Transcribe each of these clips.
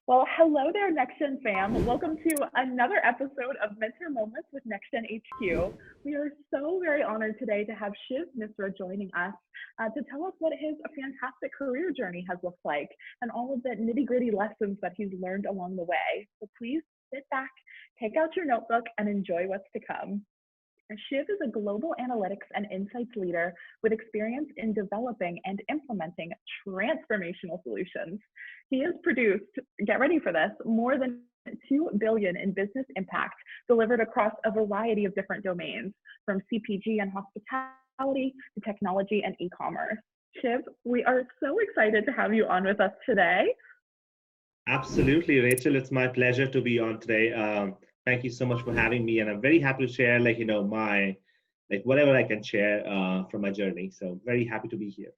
Well, hello there, NextGen fam. Welcome to another episode of Mentor Moments with NextGen HQ. We are so very honored today to have Shiv Misra joining us to tell us what his fantastic career journey has looked like and all of the nitty-gritty lessons that he's learned along the way. So please sit back, take out your notebook, and enjoy what's to come. Shiv is a global analytics and insights leader with experience in developing and implementing transformational solutions. He has produced, get ready for this, more than 2 billion in business impact delivered across a variety of different domains, from CPG and hospitality to technology and e-commerce. Shiv, we are so excited to have you on with us today. Absolutely, Rachel. It's my pleasure to be on today. Thank you so much for having me, and I'm very happy to share, my, whatever I can share from my journey. So very happy to be here.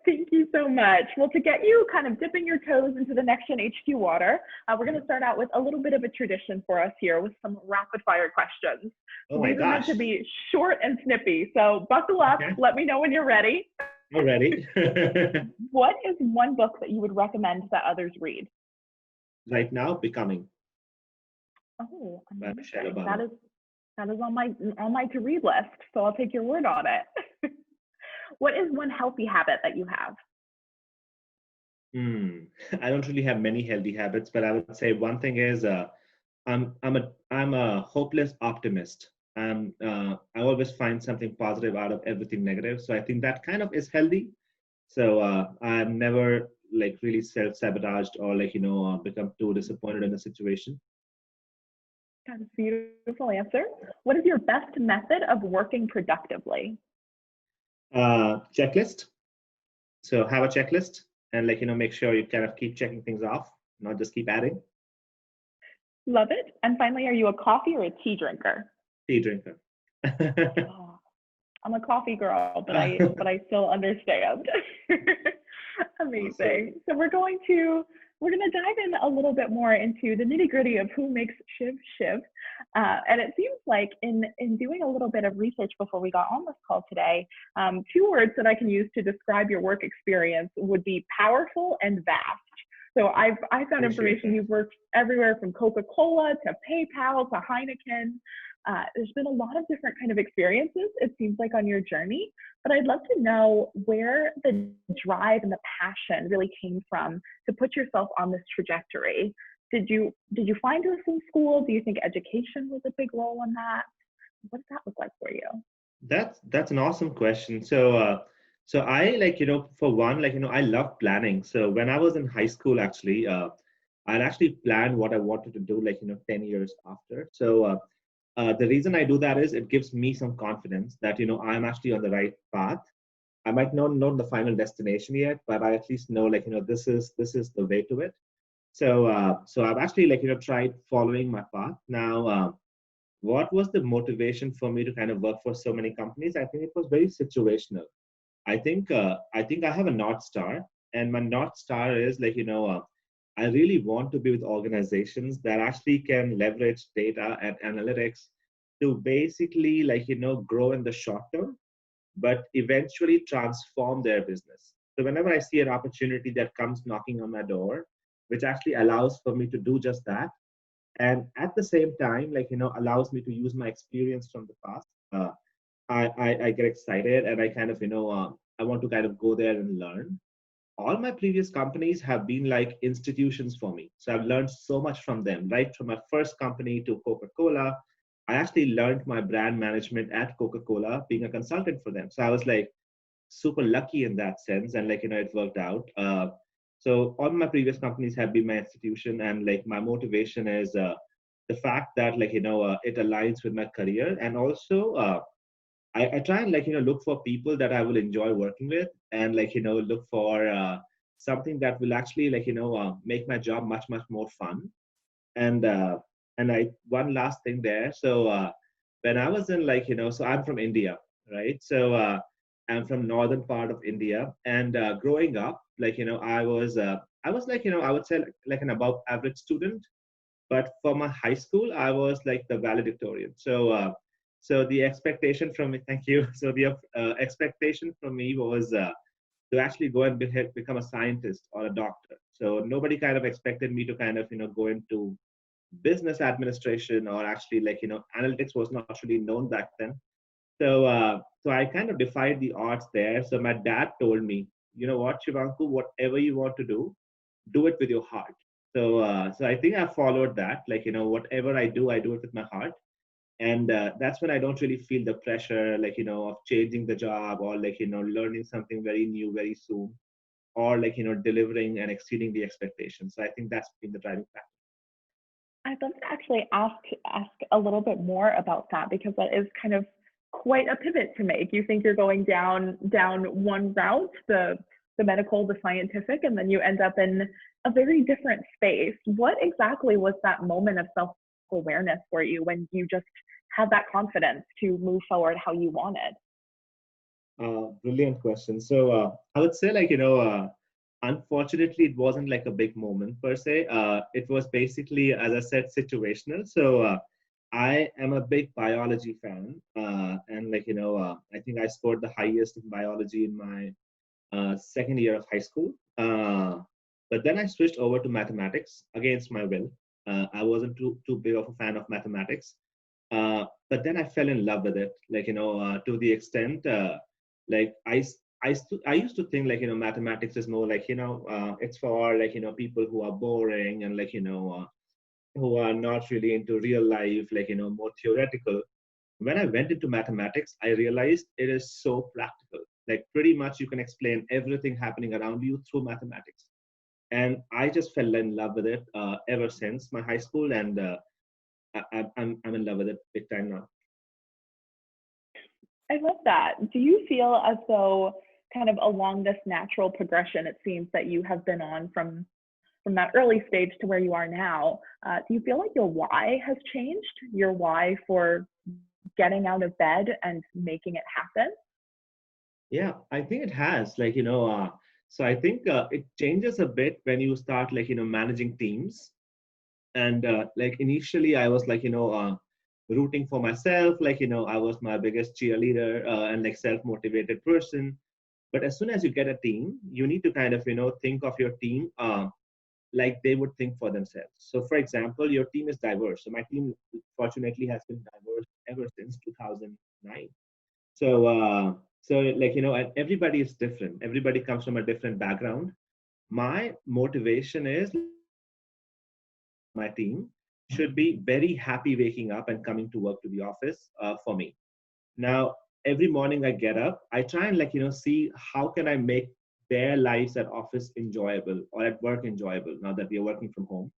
Thank you so much. Well, to get you kind of dipping your toes into the NextGen HQ water, we're going to start out with a little bit of a tradition for us here with some rapid fire questions. Oh my These are meant gosh. to be short and snippy. So buckle up. Okay. Let me know when you're ready. I'm ready. What is one book that you would recommend that others read? Right now, Becoming Oh, by Michelle amazing. Obama. That is on my to read list. So I'll take your word on it. What is one healthy habit that you have? I don't really have many healthy habits, but I would say one thing is I'm a hopeless optimist. I always find something positive out of everything negative. So I think that kind of is healthy. So I'm never really self-sabotaged or become too disappointed in a situation. That's a beautiful answer. What is your best method of working productively? Checklist. So have a checklist and make sure you kind of keep checking things off, not just keep adding. Love it. And finally, are you a coffee or a tea drinker? Tea drinker. Oh, I'm a coffee girl, but I still understand. Awesome. Amazing. So we're going to dive in a little bit more into the nitty gritty of who makes Shiv Shiv. And it seems like in doing a little bit of research before we got on this call today, two words that I can use to describe your work experience would be powerful and vast. So I found Appreciate information that. you've worked everywhere from Coca-Cola to PayPal to Heineken. There's been a lot of different kind of experiences, it seems like, on your journey, but I'd love to know where the drive and the passion really came from to put yourself on this trajectory. Did you find this in school? Do you think education was a big role in that? What does that look like for you? That's an awesome question. So I for one, I love planning. So when I was in high school, actually, I'd actually planned what I wanted to do 10 years after. So the reason I do that is it gives me some confidence that I'm actually on the right path. I might not know the final destination yet, but I at least know this is the way to it. So I've actually tried following my path. Now, what was the motivation for me to kind of work for so many companies? I think it was very situational. I think I have a North Star, and my North Star is I really want to be with organizations that actually can leverage data and analytics to basically grow in the short term, but eventually transform their business. So whenever I see an opportunity that comes knocking on my door, which actually allows for me to do just that, and at the same time allows me to use my experience from the past, I get excited, and I kind of I want to kind of go there and learn. All my previous companies have been like institutions for me, so I've learned so much from them, right from my first company to Coca-Cola. I actually learned my brand management at Coca-Cola being a consultant for them, so I was like super lucky in that sense, and it worked out. So all my previous companies have been my institution, and my motivation is the fact that it aligns with my career, and also I try and look for people that I will enjoy working with, and look for something that will actually make my job much more fun. And I one last thing there. So when I was in so I'm from India, right? So I'm from northern part of India, and growing up, I was I would say like an above average student, but for my high school, I was like the valedictorian. So the expectation from me, thank you. So the expectation from me was to actually go and become a scientist or a doctor. So nobody kind of expected me to kind of, go into business administration, or actually analytics was not really known back then. So I kind of defied the odds there. So my dad told me, you know what, Shivanku, whatever you want to do it with your heart. So I think I followed that. Whatever I do it with my heart. And that's when I don't really feel the pressure, of changing the job, or learning something very new very soon, or delivering and exceeding the expectations. So I think that's been the driving factor. I'd love to actually ask a little bit more about that because that is kind of quite a pivot to make. You think you're going down one route, the medical, the scientific, and then you end up in a very different space. What exactly was that moment of self-awareness for you when you just had that confidence to move forward how you wanted? Brilliant question. I would say, unfortunately, it wasn't like a big moment per se. It was basically, as I said, situational. I am a big biology fan, and I think I scored the highest in biology in my second year of high school. But then I switched over to mathematics against my will. I wasn't too big of a fan of mathematics, but then I fell in love with it. To the extent, like I used to think mathematics is more it's for people who are boring, and who are not really into real life, more theoretical. When I went into mathematics, I realized it is so practical. Like pretty much you can explain everything happening around you through mathematics. And I just fell in love with it ever since my high school, and I'm in love with it big time now. I love that. Do you feel as though kind of along this natural progression it seems that you have been on from that early stage to where you are now, do you feel like your why has changed? Your why for getting out of bed and making it happen? Yeah, I think it has. So I think it changes a bit when you start managing teams. And initially I was rooting for myself, I was my biggest cheerleader, and self-motivated person. But as soon as you get a team, you need to kind of think of your team like they would think for themselves. So for example, your team is diverse. So my team fortunately has been diverse ever since 2009. So and everybody is different, everybody comes from a different background. My motivation is my team should be very happy waking up and coming to work to the office for me. Now, every morning I get up, I try and see how can I make their lives at office enjoyable or at work enjoyable now that we are working from home.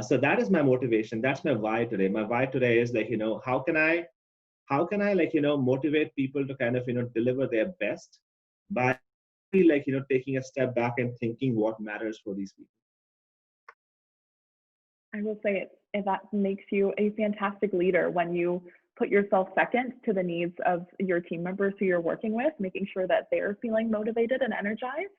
So that is my motivation. That's my why today. My why today is how can I motivate people to kind of deliver their best by taking a step back and thinking what matters for these people. I will say that makes you a fantastic leader when you put yourself second to the needs of your team members who you're working with, making sure that they're feeling motivated and energized.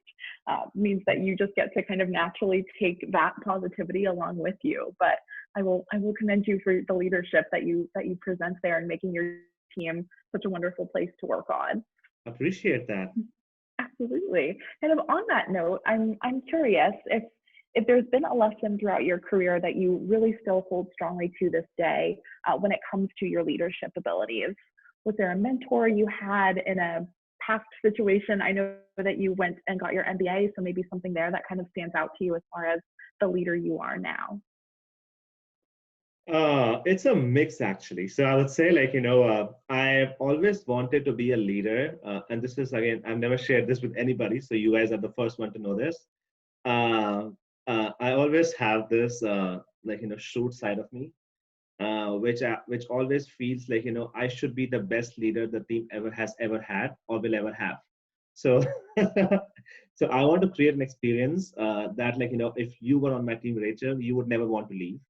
Means that you just get to kind of naturally take that positivity along with you. But I will commend you for the leadership that you present there and making your team such a wonderful place to work on. Appreciate that. Absolutely. Kind of on that note, I'm curious if there's been a lesson throughout your career that you really still hold strongly to this day when it comes to your leadership abilities. Was there a mentor you had in a past situation? I know that you went and got your MBA, so maybe something there that kind of stands out to you as far as the leader you are now. It's a mix actually. So I would say, I've always wanted to be a leader. And this is, again, I've never shared this with anybody. So you guys are the first one to know this. Uh, I always have this, shoot side of me, which always feels I should be the best leader the team ever had or will ever have. So, so I want to create an experience that if you were on my team, Rachel, you would never want to leave.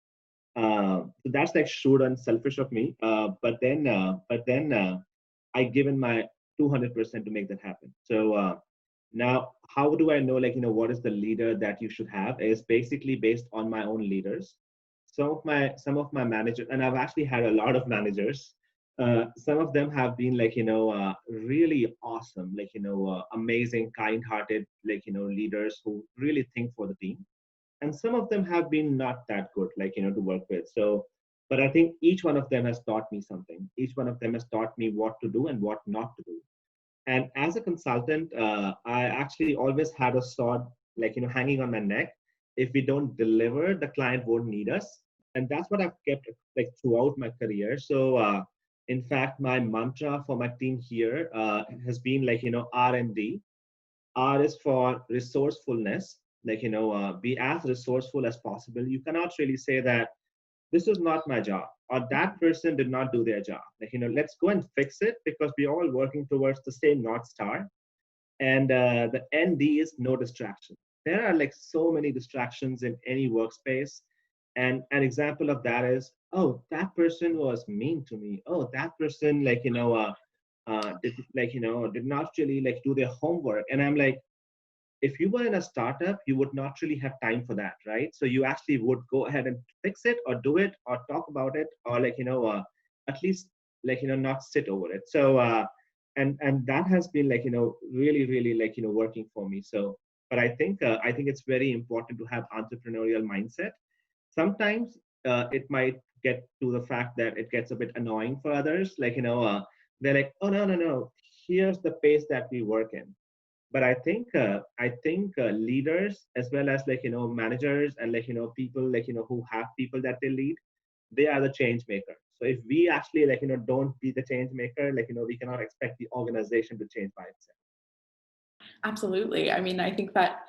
So that's shrewd and selfish of me. But then I given my 200% to make that happen. So now, how do I know what is the leader that you should have? Is basically based on my own leaders. Some of my managers, and I've actually had a lot of managers. Some of them have been like really awesome, amazing, kind-hearted, leaders who really think for the team. And some of them have been not that good, to work with. So, but I think each one of them has taught me something. Each one of them has taught me what to do and what not to do. And as a consultant, I actually always had a sword, hanging on my neck. If we don't deliver, the client won't need us. And that's what I've kept like throughout my career. So, in fact, my mantra for my team here has been R&D. R is for resourcefulness, be as resourceful as possible. You cannot really say that this is not my job or that person did not do their job. Let's go and fix it because we're all working towards the same North Star. And the ND is no distraction. There are like so many distractions in any workspace. And an example of that is, oh, that person was mean to me. Oh, that person, did not really like do their homework. And I'm like, if you were in a startup, you would not really have time for that, right? So you actually would go ahead and fix it or do it or talk about it or at least not sit over it. So and that has been really really working for me. So but I think it's very important to have entrepreneurial mindset. Sometimes it might get to the fact that it gets a bit annoying for others, they're like, oh no no no, here's the pace that we work in. But I think leaders as well as managers and people who have people that they lead, they are the change maker. So if we actually don't be the change maker, we cannot expect the organization to change by itself. Absolutely. I mean, I think that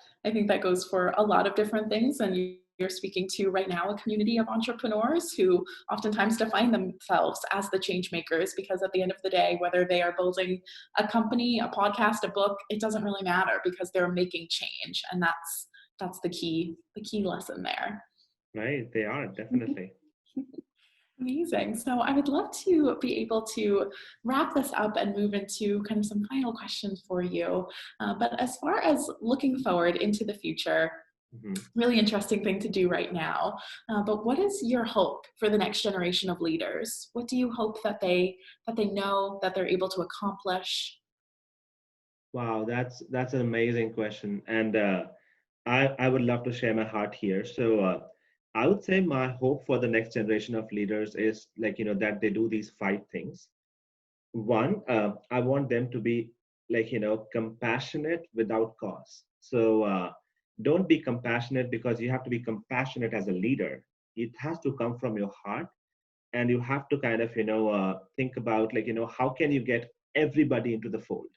goes for a lot of different things, and you're speaking to right now a community of entrepreneurs who oftentimes define themselves as the change makers, because at the end of the day, whether they are building a company, a podcast, a book, it doesn't really matter because they're making change, and that's the key lesson there. Right, they are definitely. Amazing. So I would love to be able to wrap this up and move into kind of some final questions for you. But as far as looking forward into the future, Mhm. really interesting thing to do right now. But what is your hope for the next generation of leaders? What do you hope that they know that they're able to accomplish? Wow, that's an amazing question, and I would love to share my heart here. So I would say my hope for the next generation of leaders is that they do these five things. One, I want them to be compassionate without cause. So don't be compassionate because you have to be compassionate as a leader. It has to come from your heart, and you have to kind of think about how can you get everybody into the fold.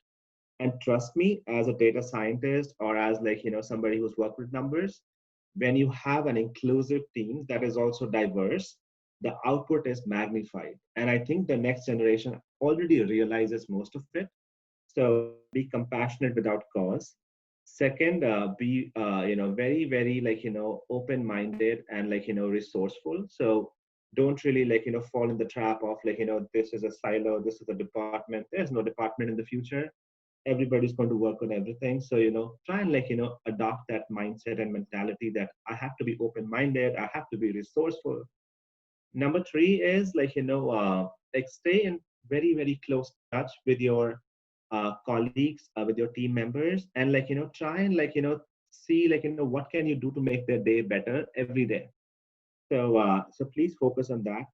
And trust me, as a data scientist or as somebody who's worked with numbers, when you have an inclusive team that is also diverse, the output is magnified. And I think the next generation already realizes most of it. So be compassionate without cause. Second, be very very open-minded and resourceful. So don't really fall in the trap of this is a silo, this is a department. There's no department in the future. Everybody's going to work on everything. So try and adopt that mindset and mentality that I have to be open-minded, I have to be resourceful. Number three is stay in very very close touch with your colleagues, with your team members, and try and see what can you do to make their day better every day. So please focus on that.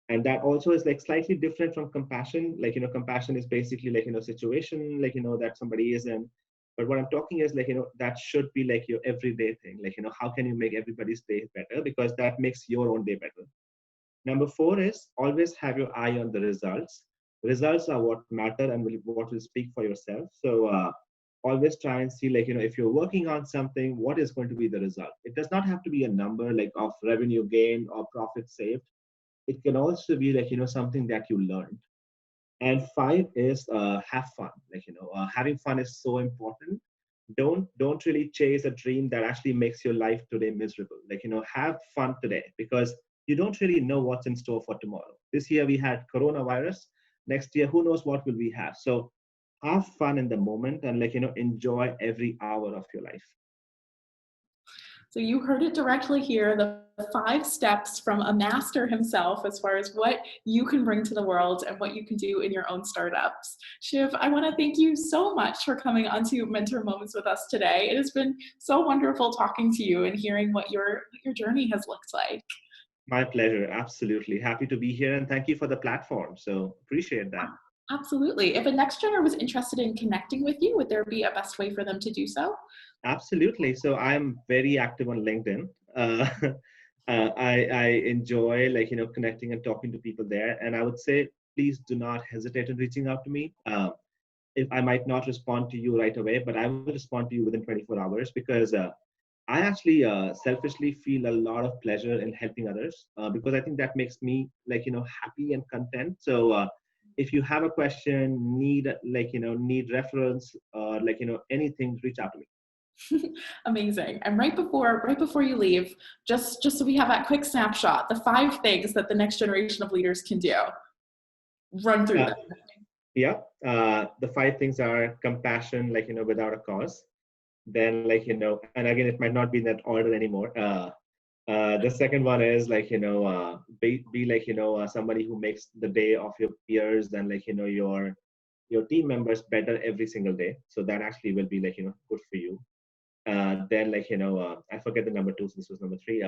And that also is slightly different from compassion. Compassion is basically situation that somebody is in. But what I'm talking is that should be your everyday thing. How can you make everybody's day better, because that makes your own day better. Number four is always have your eye on the results. Results are what matter and what will speak for yourself. So always try and see if you're working on something, what is going to be the result. It does not have to be a number of revenue gained or profit saved. It can also be something that you learned. And five is have fun. Having fun is so important. Don't really chase a dream that actually makes your life today miserable. Have fun today, because you don't really know what's in store for tomorrow. This year we had coronavirus. Next year, who knows what will we have. So have fun in the moment and enjoy every hour of your life. So you heard it directly here, the 5 steps from a master himself as far as what you can bring to the world and what you can do in your own startups. Shiv, I want to thank you so much for coming onto Mentor Moments with us today. It has been so wonderful talking to you and hearing what your journey has looked like. My pleasure. Absolutely. Happy to be here. And thank you for the platform. So appreciate that. Absolutely. If a next gener was interested in connecting with you, would there be a best way for them to do so? Absolutely. So I'm very active on LinkedIn. I enjoy connecting and talking to people there. And I would say, please do not hesitate in reaching out to me. If I might not respond to you right away, but I will respond to you within 24 hours because I actually selfishly feel a lot of pleasure in helping others because I think that makes me happy and content. So if you have a question, need reference or anything, reach out to me. Amazing. And right before you leave, just so we have that quick snapshot, the 5 things that the next generation of leaders can do. Run through them. Yeah. The 5 things are compassion, without a cause. Then, and again, it might not be in that order anymore. The second one is be somebody who makes the day of your peers and your team members better every single day. So that actually will be good for you. Then I forget the number 2, so this was number 3.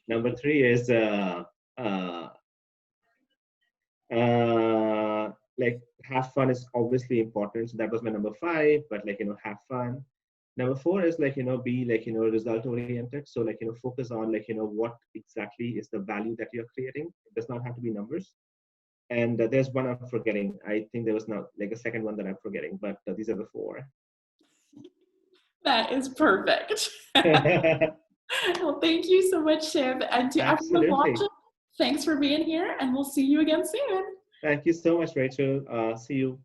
Number 3 is have fun is obviously important. So that was my number 5, but have fun. Number 4 is be result oriented. So focus on what exactly is the value that you're creating. It does not have to be numbers. And there's one I'm forgetting. I think there was not a second one that I'm forgetting, but these are the 4. That is perfect. Well, thank you so much, Shiv. And to everyone watching, thanks for being here, and we'll see you again soon. Thank you so much, Rachel. See you.